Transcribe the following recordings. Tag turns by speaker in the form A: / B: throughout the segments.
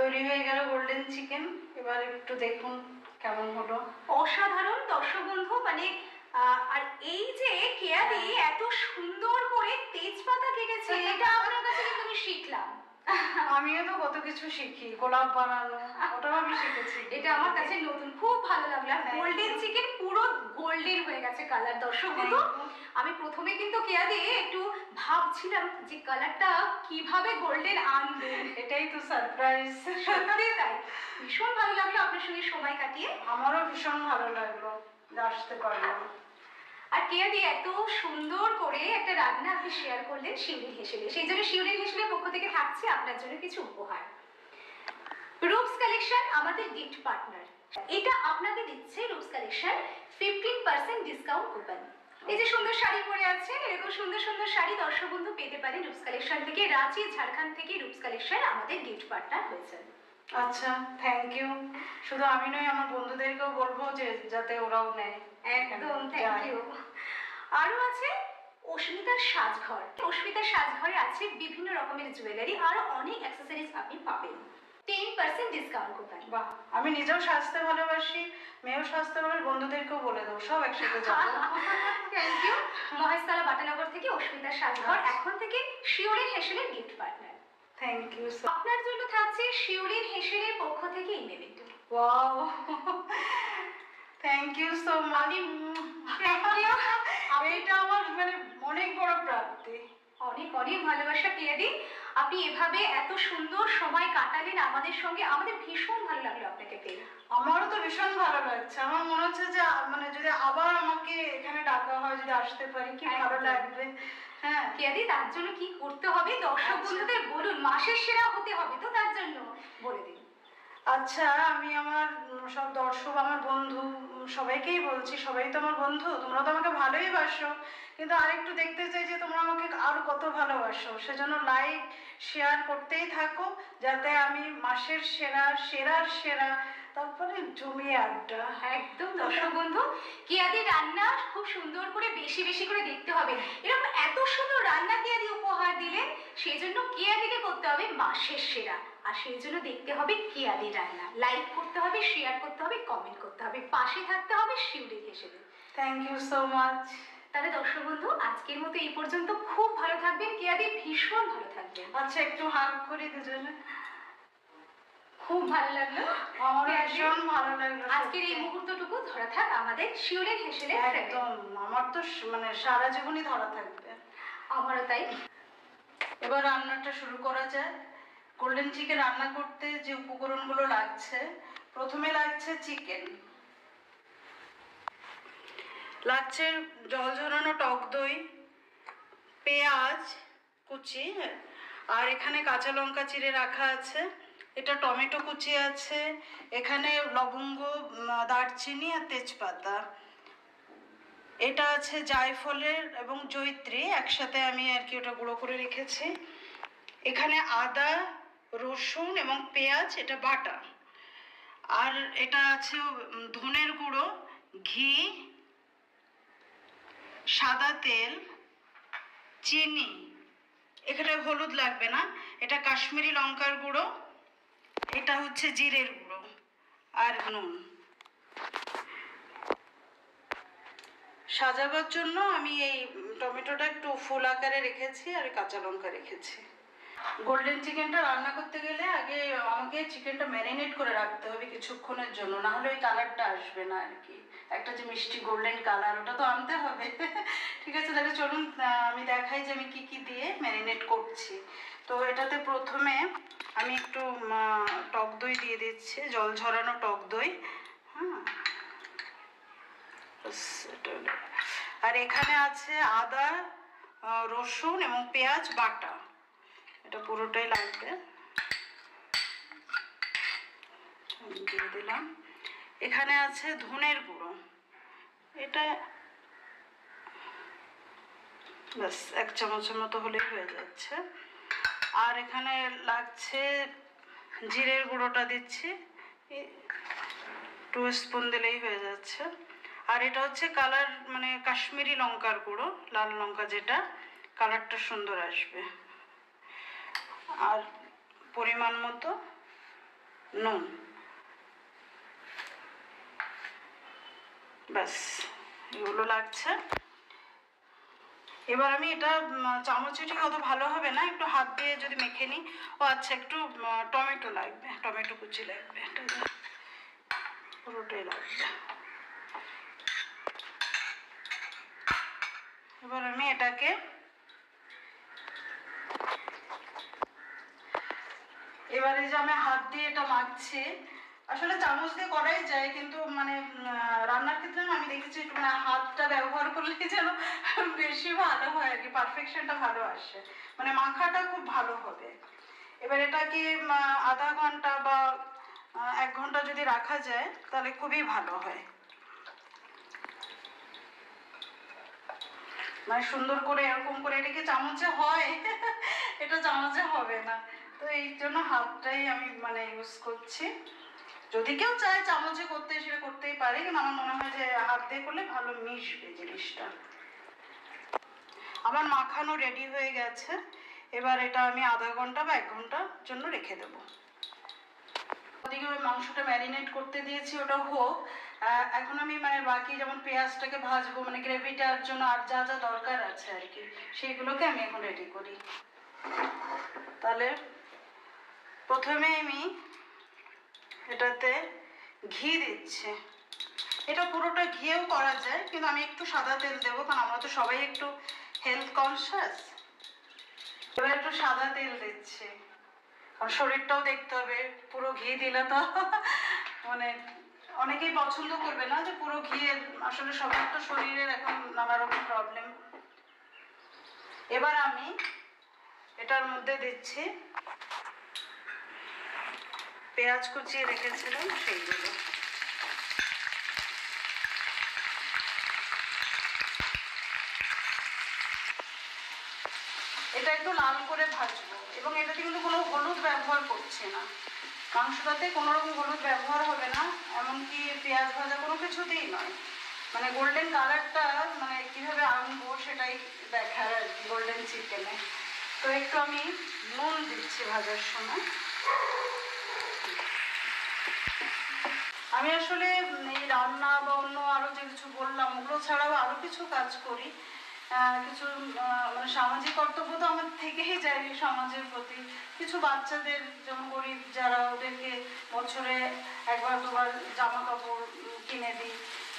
A: তৈরি হয়ে গেল গোল্ডেন চিকেন। এবার একটু দেখুন কেমন হলো।
B: অসাধারণ দর্শক বন্ধু, মানে আর এই যে কেয়াদি এত সুন্দর করে তেজপাতা কেটেছে, এটা আপনার কাছে কিন্তু আমি শিখলাম।
A: আমিও তো কত কিছু শিখি, গোলাপ বানানো ওটাও আমি শিখেছি।
B: এটা আমার কাছে নতুন, খুব ভালো লাগলো। গোল্ডেন চিকেন পুরো গোল্ডেন হয়ে গেছে কালার। দর্শক বন্ধু, আমি প্রথমে কিন্তু কেয়াদি একটু ভাবছিলাম যে কালারটা কিভাবে গোল্ডেন আনবে,
A: এটাই তো সারপ্রাইজ।
B: সত্যি তাই। ভীষণ ভালো লাগলো আপনার সঙ্গে সময় কাটিয়ে।
A: আমারও ভীষণ ভালো লাগলো আসতে পারলাম।
B: আর কেয়াদি এত সুন্দর করে একটা রান্না আপনি শেয়ার করলেন শিউলির হেসেলে, সেই জন্য শিউলির হেসেলের পক্ষ থেকে থাকছে আপনার জন্য কিছু উপহার। রূপস কালেকশন আমাদের গিফট পার্টনার, এটা আপনাকে দিচ্ছে রূপস কালেকশন 15% ডিসকাউন্ট কুপন। এই যে সুন্দর শাড়ি পরে আছেন, এরকম সুন্দর সুন্দর শাড়ি দর্শক বন্ধু পেতে পারেন রূপস কালেকশন থেকে। রাঁচি ঝাড়খণ্ড থেকে রূপস কালেকশন আমাদের গিফট পার্টনার হয়েছে।
A: আচ্ছা, থ্যাংক ইউ। শুধু আমি নয়, আমার বন্ধুদেরকেও বলবো যে যাতে ওরাও নেয়।
B: একদম থ্যাংক ইউ। আরো আছে অস্মিতার সাজঘর। অস্মিতার সাজঘরে আছে বিভিন্ন রকমের জুয়েলারি, আরো অনেক অ্যাক্সেসরিজ আপনি পাবেন 10% ডিসকাউন্ট কুপন।
A: বাহ, আমি নিজেও সাজতে ভালোবাসি, মেয়েও সাজতে ভালো, বন্ধুদেরকেও বলে দেবো, সব একসাথে যাবো।
B: Thank you. মহেশতলা বাটানগর থেকে অস্মিতার সাজঘর এখন থেকে শিউলির হেসেলের গিফট পার্টনার।
A: Thank you.
B: আপনার জন্য থাকছে শিউলির হেসেলের পক্ষ থেকে invitation.
A: Wow, thank you so much.
B: Thank you.
A: এটা আমার মানে অনেক বড় প্রাপ্তি।
B: অনেক অনেক ভালোবাসা কেয়াদি, আপনি এভাবে এত সুন্দর সময় কাটালেন আমাদের সঙ্গে, আমাদের ভীষণ ভালো লাগলো আপনাকে পেয়ে।
A: আমারও তো ভীষণ ভালো লাগছে। আমার মনে হচ্ছে যে মানে যদি আবার আমাকে এখানে ডাকা হয়, যদি আসতে পারি, কি ভালো লাগবে। হ্যাঁ
B: কেয়াদি, তার জন্য কি করতে হবে দর্শক বন্ধুদের বলুন, মাসের সেরা হতে হবে তো, তার জন্য বলে দিন।
A: আচ্ছা, আমি আমার সব দর্শক, আমার বন্ধু সবাইকেই বলছি, সবাই তো আমার বন্ধু, তোমরা তো আমাকে ভালোই বাসো, কিন্তু আরেকটু দেখতে চাই যে তোমরা আমাকে আরো কত ভালোবাসো। সেজন্য লাইক শেয়ার করতেই থাকো, যাতে আমি মাসের সেরা, সেরার সেরা, তারপরে জমিয়ে আড্ডা।
B: একদম দর্শক বন্ধু, কেয়াদি রান্না খুব সুন্দর করে বেশি বেশি করে দেখতে হবে। এরকম এত সুন্দর রান্না কেয়াদি উপহার দিলেন, সেই জন্য কেয়াদিকে করতে হবে মাসের সেরা, আর সেই জন্য দেখতে হবে কেয়াদি রান্না, লাইক করতে হবে, শেয়ার করতে হবে, কমেন্ট করতে হবে, পাশে থাকতে হবে শিউলির হেসেলে।
A: Thank you so much.
B: তাহলে দর্শক বন্ধু, আজকের মতো এই পর্যন্ত। খুব ভালো থাকবেন কেয়াদি, ভীষণ ভালো থাকবেন।
A: আচ্ছা, একটু হাগ করি দুজনে।
B: খুব ভালো লাগলো,
A: আমার ভীষণ ভালো লাগলো।
B: আজকের এই মুহূর্তটুকু ধরা থাক আমাদের শিউলির হেসেলে।
A: একদম, আমার তো মানে সারা জীবনই ধরা থাকবে।
B: আমারও তাই।
A: এবার রান্নাটা শুরু করা যায়। গোল্ডেন চিকেন রান্না করতে যে উপকরণগুলো লাগছে, প্রথমে লাগছে চিকেন, লাগছে জল ঝরানো টক দই, পেঁয়াজ কুচি, আর এখানে কাঁচা লঙ্কা চিড়ে রাখা আছে, এটা টমেটো কুচি আছে, এখানে লবঙ্গ, দারচিনি আর তেজপাতা, এটা আছে জায়ফলের এবং জয়িত্রী একসাথে আমি আর কি ওটা গুঁড়ো করে রেখেছি, এখানে আদা, রসুন এবং পেঁয়াজ এটা বাটা, আর এটা আছে ধনের গুঁড়ো, ঘি, সাদা তেল, চিনি, এখানে হলুদ লাগবে না, এটা কাশ্মীরি লঙ্কার গুঁড়ো, এটা হচ্ছে জিরের গুঁড়ো, আর নুন। সাজাবার জন্য আমি এই টমেটোটা একটু ফুল আকারে রেখেছি, আর কাঁচা লঙ্কা রেখেছি। গোল্ডেন চিকেনটা রান্না করতে গেলে আগে আমাকে চিকেনটা ম্যারিনেট করে রাখতে হবে কিছুক্ষণের জন্য, না হলে ওই কালারটা আসবে না আর কি, একটা যে মিষ্টি গোল্ডেন কালার, ওটা তো আনতে হবে। ঠিক আছে, তাহলে চলুন আমি দেখাই যে আমি কি কি দিয়ে ম্যারিনেট করছি। তো এটাতে প্রথমে আমি একটু টক দই দিয়ে দিচ্ছি, জল ঝরানো টক দই। হ্যাঁ, আর এখানে আছে আদা, রসুন এবং পেঁয়াজ বাটা, এটা পুরোটাই লাগবে, দিয়ে দিলাম। এখানে আছে ধনের গুঁড়ো, এটা ব্যাস 1 চামচের মতো হলেই হয়ে যাচ্ছে। আর এখানে লাগছে জিরের গুঁড়োটা দিচ্ছি, 2 স্পুন দিলেই হয়ে যাচ্ছে। আর এটা হচ্ছে কালার, মানে কাশ্মীরি লঙ্কার গুঁড়ো, লাল লঙ্কা, যেটা কালারটা সুন্দর আসবে। আর পরিমাণ মতো নুন, ব্যাস এগুলো লাগছে। এবার আমি এটা চামচে ঠিক অত ভালো হবে না, একটু হাত দিয়ে যদি মেখে নিই। ও আচ্ছা, একটু টমেটো লাগবে, টমেটো কুচি লাগবে, পুরোটাই লাগবে। এবার আমি এটাকে এবারে যে আমি হাত দিয়ে এটা মাখছি, আসলে চামচ দিয়ে করাই যায়, কিন্তু মানে রান্নার ক্ষেত্রে না আমি দেখেছি একটু মানে হাতটা ব্যবহার করলে যেন বেশি ভালো হয় আর কি, পারফেকশনটা ভালো আসে, মানে মাখাটা খুব ভালো হবে। এবার এটাকে আধা ঘন্টা বা 1 ঘন্টা যদি রাখা যায় তাহলে খুবই ভালো হয়, মানে সুন্দর করে এরকম করে। এটা কি চামচে হয়? এটা চামচে হবে না, তো এই জন্য হাতটাই আমি মানে ইউজ করছি। যদি কেউ চায় চামচে করতে সেটা করতেই পারে, কিন্তু আমার মনে হয় যে হাত দিয়ে করলে ভালো মিশবে জিনিসটা। আমার মাখানো রেডি হয়ে গেছে। এবার এটা আমি আধা ঘন্টা বা 1 ঘন্টার জন্য রেখে দেবো। ওদিকে ওই মাংসটা ম্যারিনেট করতে দিয়েছি, ওটা হোক। এখন আমি মানে বাকি যেমন পেঁয়াজটাকে ভাজবো, মানে গ্রেভিটার জন্য আর যা যা দরকার আছে আর কি, সেইগুলোকে আমি এখন রেডি করি। তাহলে প্রথমে আমি এটাতে ঘি দিচ্ছি। এটা পুরোটা ঘিয়েও করা যায়, কিন্তু আমি একটু সাদা তেল দেবো, কারণ আমরা তো সবাই একটু হেলথ কনসিয়াস। এবার একটু সাদা তেল দিচ্ছি, কারণ শরীরটাও দেখতে হবে। পুরো ঘি দিলে তো মানে অনেকেই পছন্দ করবে না যে পুরো ঘিয়ের, আসলে সবার তো শরীরের এখন নানা রকম প্রবলেম। এবার আমি এটার মধ্যে দিচ্ছি পেঁয়াজ কুচিয়ে রেখেছিলাম সেইগুলো। এটা একটু লাল করে ভাজবো, এবং এটাতে কিন্তু কোনো হলুদ ব্যবহার করছি না। মাংসটাতে কোনো রকম হলুদ ব্যবহার হবে না, এমনকি পেঁয়াজ ভাজা কোনো কিছুতেই নয়। মানে গোল্ডেন কালারটা মানে কীভাবে আনবো সেটাই দেখার আর কি গোল্ডেন চিকেনে। তো একটু আমি নুন দিচ্ছি ভাজার সময়। আমি আসলে এই রান্না বা অন্য আরও যে কিছু বললাম ওগুলো ছাড়াও আরও কিছু কাজ করি। কিছু মানে সামাজিক কর্তব্য তো আমার থেকেই যায় সমাজের প্রতি। কিছু বাচ্চাদের, যেমন গরিব যারা, ওদেরকে বছরে 1-2বার জামা কাপড় কিনে দিই,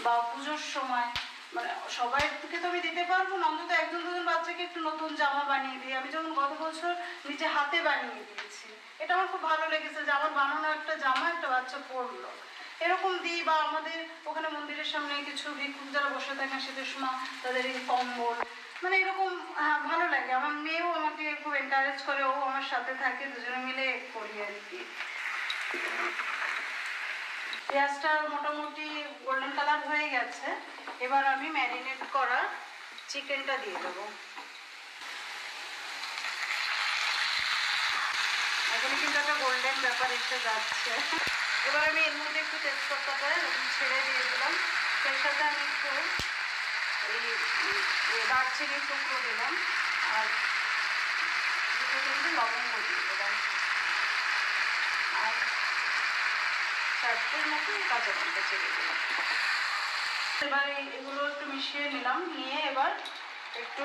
A: বা পুজোর সময় মানে সবাইকে তো আমি দিতে পারবো না, অন্তত 1-2জন বাচ্চাকে একটু নতুন জামা বানিয়ে দিই। আমি যেমন গত বছর নিজে হাতে বানিয়ে দিয়েছি, এটা আমার খুব ভালো লেগেছে যে আমার বানানো একটা জামা একটা বাচ্চা পরলো, এরকম দিই। বা আমাদের ওখানে মন্দিরের সামনে কিছু ভিক্ষুক যারা বসে থাকেন শীতের সময়, তাদের এই কম্বল, মানে এরকম ভালো লাগে। আমার মেয়েও আমাকে খুব এনকারেজ করে, ও আমার সাথে থাকে, দুজনে মিলে করি আর কি। পেঁয়াজটা মোটামুটি গোল্ডেন কালার হয়ে গেছে। এবার আমি ম্যারিনেট করা চিকেনটা দিয়ে দেবো। এখানে কিন্তু একটা গোল্ডেন ব্যাপার এসে যাচ্ছে। এবার আমি এর মধ্যে একটু তেজপাতাটা ছেড়ে দিয়ে দিলাম, সেই সাথে আমি একটু এই দারচিনির টুকরো দিলাম, আর দুটো কিন্তু লবঙ্গ দিয়ে দিলাম, আর 4টের মতো কাঁচা লঙ্কা ছেড়ে দিলাম। এবার এগুলো একটু মিশিয়ে নিলাম, নিয়ে এবার একটু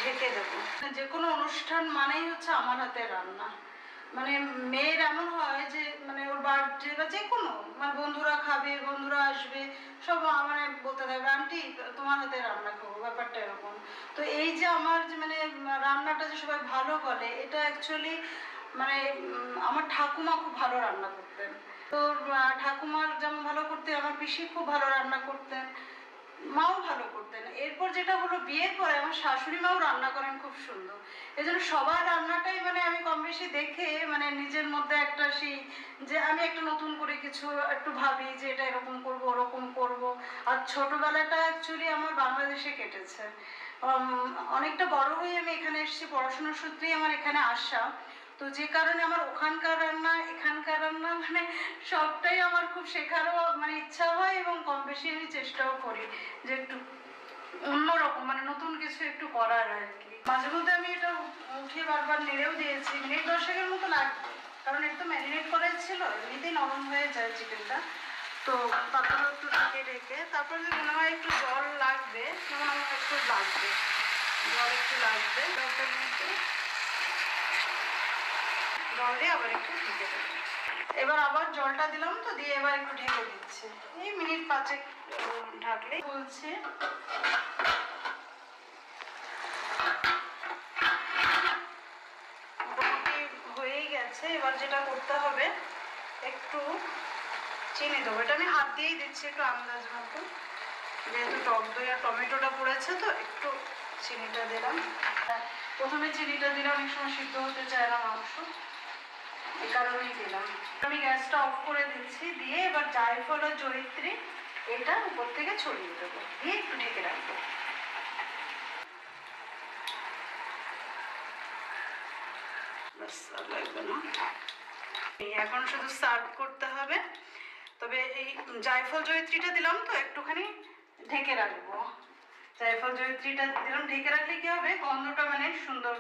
A: ঢেকে দেবো। যে কোনো অনুষ্ঠান মানেই হচ্ছে আমার হাতের রান্না। মানে মেয়ের এমন হয় যে মানে ওর বার্থডে বা যে কোনো মানে বন্ধুরা খাবে, বন্ধুরা আসবে, সব মানে বলতে থাকবে আন্টি তোমার হাতে রান্না খাবো, ব্যাপারটা এরকম। তো এই যে আমার যে মানে রান্নাটা যে সবাই ভালো বলে, এটা অ্যাকচুয়ালি মানে আমার ঠাকুমা খুব ভালো রান্না করতেন। তো ঠাকুমার যেমন ভালো করতে, আমার পিসি খুব ভালো রান্না করতেন, মাও ভালো করতেন। এরপর যেটা হলো, বিয়ের পরে আমার শাশুড়ি মাও রান্না করেন খুব সুন্দর। এই জন্য সবার রান্নাটাই মানে আমি কম বেশি দেখে মানে নিজের মধ্যে একটা সেই যে আমি একটা নতুন করে কিছু একটু ভাবি যে এটা এরকম করব ওরকম করব। আর ছোটবেলাটা অ্যাকচুয়ালি আমার বাংলাদেশে কেটেছে। অনেকটা বড় হয়ে আমি এখানে এসেছি, পড়াশোনার সূত্রেই আমার এখানে আসা। তো যে কারণে আমার ওখানকার রান্না এখানকার রান্না মানে সবটাই আমার খুব শেখারও মানে ইচ্ছা হয়, এবং কম বেশি আমি চেষ্টাও করি যে একটু অন্যরকম মানে নতুন কিছু একটু করার আর কি। মাঝে মধ্যে আমি এটা উঠিয়ে বারবার নেড়েও দিয়েছি, মিনিট 10-এর মতো লাগবে, কারণ একটু ম্যারিনেট করা ছিল, এমনিতেই নরম হয়ে যায় চিকেনটা, তো তারপরে একটু ঢেকে ঢেকে তারপর যদি মনে হয় একটু জল লাগবে, যেমন আমার একটু লাগবে, জল একটু লাগবে, জলটার মধ্যে জল দিয়ে আবার একটু ঢেকে দেবো। এবার আবার জলটা দিলাম তো, দিয়ে এবার একটু ঢেকে দিচ্ছি, এই মিনিট 5 ঢাকলেই বলছে। মোটামুটি হয়েই গেছে। এবার যেটা করতে হবে, একটু চিনি দেবো, এটা আমি হাত দিয়েই দিচ্ছি একটু আন্দাজ মতো, যেহেতু টক দই আর টমেটোটা পড়েছে তো একটু চিনিটা দিলাম। প্রথমে চিনিটা দিলে অনেক সময় সিদ্ধ হতে চায় না মাংস, এই কারণেই দিলাম। আমি গ্যাসটা অফ করে দিচ্ছি, দিয়ে এবার জায়ফল আর জয়িত্রী এটা উপর থেকে ছড়িয়ে দেবো, দিয়ে একটু ঢেকে রাখবো। ব্যাস, আর লাগবে না। এখন শুধু সার্ভ করতে হবে। তবে এই জায়ফল জয়িত্রীটা দিলাম তো একটুখানি ঢেকে রাখবো, জায়ফল জয়িত্রীটা দিলাম, ঢেকে রাখলে কি হবে, গন্ধটা মানে সুন্দর,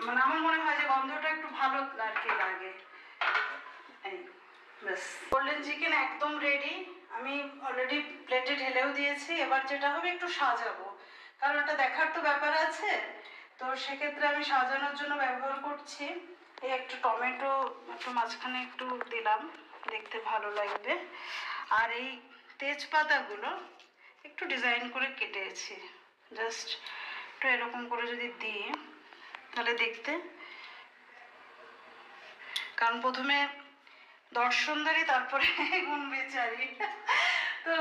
A: মানে আমার মনে হয় যে গন্ধটা একটু ভালো আর কি লাগে। এই ব্যাস, গোল্ডেন চিকেন একদম রেডি। আমি অলরেডি প্লেটে ঢেলেও দিয়েছি। এবার যেটা হবে একটু সাজাবো, কারণ এটা দেখার তো ব্যাপার আছে, তো সেক্ষেত্রে আমি সাজানোর জন্য ব্যবহার করছি এই একটু টমেটো, একটু মাঝখানে একটু দিলাম, দেখতে ভালো লাগবে। আর এই তেজপাতাগুলো একটু ডিজাইন করে কেটেছি, জাস্ট একটু এরকম করে যদি দিই তাহলে দেখতে, কারণ প্রথমে দর্শনদারি তারপরে গুণ বিচারি, তো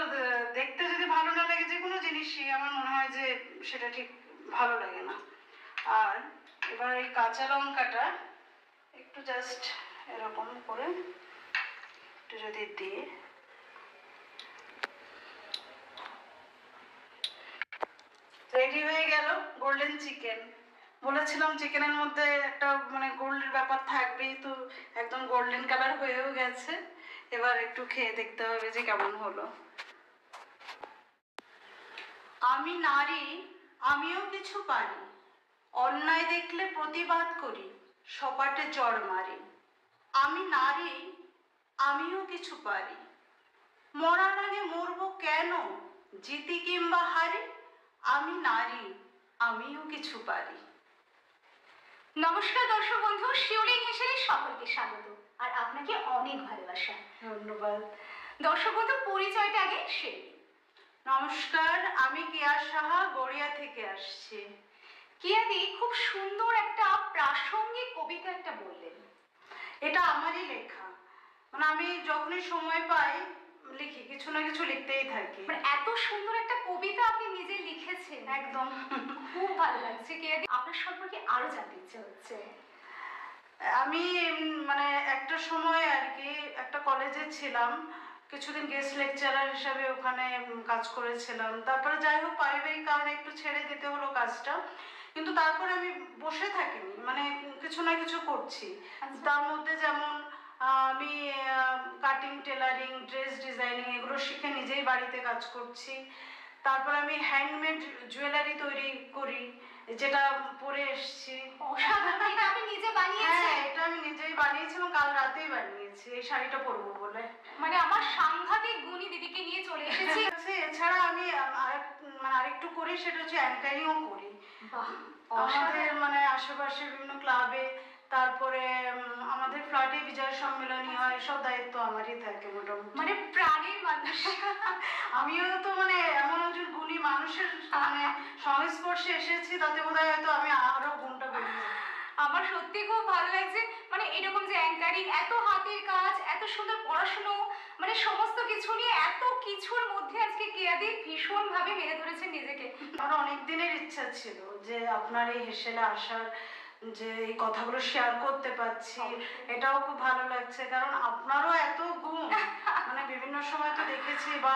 A: দেখতে যদি ভালো না লাগে যে কোনো জিনিসই, আমার মনে হয় যে সেটা ঠিক ভালো লাগে না। আর এবার এই কাঁচা লঙ্কাটা একটু জাস্ট এরকম করে একটু যদি দিই, রেডি হয়ে গেল গোল্ডেন চিকেন। বলেছিলাম চিকেনের মধ্যে একটা মানে গোল্ডের ব্যাপার থাকবেই, তো একদম গোল্ডেন কালার হয়েও গেছে। এবার একটু খেয়ে দেখতে হবে যে কেমন হলো। আমি নারী, আমিও কিছু পারি, অন্যায় দেখলে প্রতিবাদ করি, সপাটে চড় মারি। আমি নারী, আমিও কিছু পারি, মরার আগে মরবো কেন, জিতি কিংবা হারি। আমি নারী, আমিও কিছু পারি।
B: নমস্কার দর্শক বন্ধু, শিউলি হেসেলে সকলকে স্বাগত আর আপনাকে অনেক ভালোবাসা।
A: ধন্যবাদ।
B: দর্শক বন্ধু, পরিচয়টা আগে সেরে।
A: নমস্কার, আমি কেয়া সাহা, গড়িয়া থেকে আসছি।
B: কিয়াদি, খুব সুন্দর একটা প্রাসঙ্গিক কবিতা একটা বললেন।
A: এটা আমারই লেখা, মানে আমি যখনই সময় পাই লিখি, কিছু না কিছু লিখতেই থাকি।
B: মানে এত সুন্দর একটা কবিতা আপনি নিজে লিখেছেন,
A: একদম
B: খুব ভালো লাগছে। কিয়াদি, আপনার সম্পর্কে আরো জানতে ইচ্ছে হচ্ছে।
A: আমি মানে একটা সময় আর কি একটা কলেজে ছিলাম, কিছুদিন গেস্ট লেকচারার হিসাবে ওখানে কাজ করেছিলাম। তারপরে যাই হোক পারিবারিক কারণে একটু ছেড়ে দিতে হলো কাজটা, কিন্তু তারপরে আমি বসে থাকিনি, মানে কিছু না কিছু করছি। তার মধ্যে যেমন আমি কাটিং, টেলারিং, ড্রেস ডিজাইনিং এগুলো শিখে নিজেই বাড়িতে কাজ করছি। তারপর আমি হ্যান্ডমেড জুয়েলারি তৈরি করি, যেটা পরে এসছি।
B: অসাধারণ, এটা আপনি নিজে বানিয়েছেন?
A: হ্যাঁ, এটা আমি নিজেই বানিয়েছি এবং কাল রাতেই বানিয়েছি এই শাড়িটা পরবো বলে।
B: মানে আমার সাংঘাতিক গুণী দিদিকে নিয়ে চলে এসেছি।
A: এছাড়া আমি আরেকটু করি, সেটা হচ্ছে অ্যাঙ্কারিংও করি।
B: বাহ,
A: আমাদের মানে আশেপাশে বিভিন্ন ক্লাবে, তারপরে আমাদের ফ্ল্যাটে বিজয় সম্মেলনী হয়, সব দায়িত্ব আমারই থাকে মোটামুটি।
B: মানে প্রাণের মানুষ।
A: আমিও তো মানে এমন একজন গুণী মানুষের মানে সংস্পর্শে এসেছি, তাতে বোধহয় হয়তো আমি আরো গুণটা বেড়ে যাই।
B: আমার সত্যি খুব ভালো লাগছে, মানে এরকম যে অ্যাঙ্কারিং, এত হাতের কাজ, এত সুন্দর পড়াশুনো, মানে সমস্ত কিছু নিয়ে এত কিছুর মধ্যে আজকে কেয়াদি ভীষণ ভাবে মেরে ধরেছেন নিজেকে।
A: আমার অনেক দিনের ইচ্ছা ছিল যে আপনার এই হেসেলে আসার, যে এই কথাগুলো শেয়ার করতে পারছি, এটাও খুব ভালো লাগছে। কারণ আপনারও এত গুণ, মানে বিভিন্ন সময় তো দেখেছি বা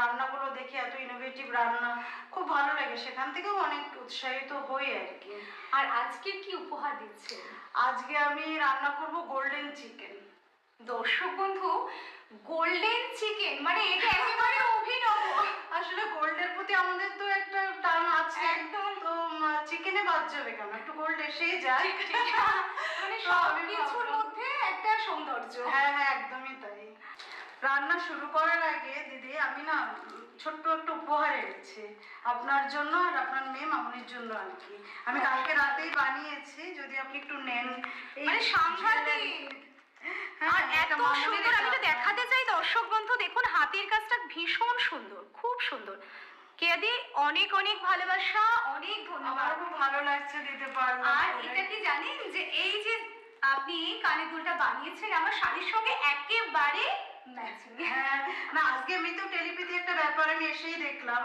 A: রান্নাগুলো দেখি, এত ইনোভেটিভ রান্না, খুব ভালো লাগে, সেখান থেকেও অনেক উৎসাহিত হই আর কি।
B: আর আজকে কি উপহার দিচ্ছেন?
A: আজকে আমি রান্না করব গোল্ডেন চিকেন।
B: দর্শক বন্ধু, গোল্ডেন চিকেন মানে এটা একেবারে অভিনব।
A: আসলে গোল্ডের প্রতি আমাদের তো একটা টান আছে,
B: একদম।
A: তো চিকেনে বাদ যাবে কেন, একটু গোল্ড এসেই যায়।
B: মানে সব কিছুর মধ্যে একটা সৌন্দর্য। সৌন্দর্য।
A: হ্যাঁ হ্যাঁ, একদমই তাই। রান্না শুরু করার আগে দিদি আমি না ছোট্ট একটা উপহার এনেছি আপনার জন্য আর আপনার মেয়ে মামনির জন্য আর কি। আমি কালকে রাতেই বানিয়েছি, যদি আপনি একটু নেন। এই
B: মানে সাংঘাতিক।
A: হ্যাঁ,
B: আর
A: এটা
B: এত
A: মামনির
B: সুন্দর, আমি তো
A: এটা।
B: দেখাতে চাই দর্শক বন্ধু, দেখুন হাতের কাজটা ভীষণ সুন্দর, খুব সুন্দর। কেয়াদি অনেক অনেক ভালোবাসা, অনেক ধন্যবাদ।
A: আমার খুব ভালো লাগছে দিতে পারলাম।
B: আর এটা কি জানেন যে এই যে আপনি কানের দুলটা বানিয়েছেন আমার শাড়ির সঙ্গে একেবারে ম্যাচিং।
A: হ্যাঁ, না আজকে আমি তো টেলিপ্যাথি একটা ব্যাপার আমি এসেই দেখলাম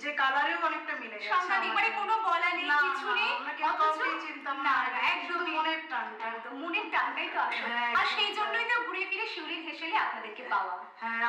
A: যে কালারেও অনেকটা মিলে গেছে।
B: সাংঘাতিক, মানে কোনো বলা নেই,
A: না,
B: কিছু
A: না,
B: নেই,
A: আমরা
B: অথচ
A: কাউকেই চিনতাম
B: না
A: না,
B: না, একদমই
A: মনের টানটা।
B: একদম মনের টানটাই তো আসল।
A: হ্যাঁ,
B: আর
A: একদম
B: সেই
A: তাই।
B: জন্যই তো ঘুরে ফিরে শিউলির হেসেলে আপনাদেরকে পাওয়া।
A: হ্যাঁ।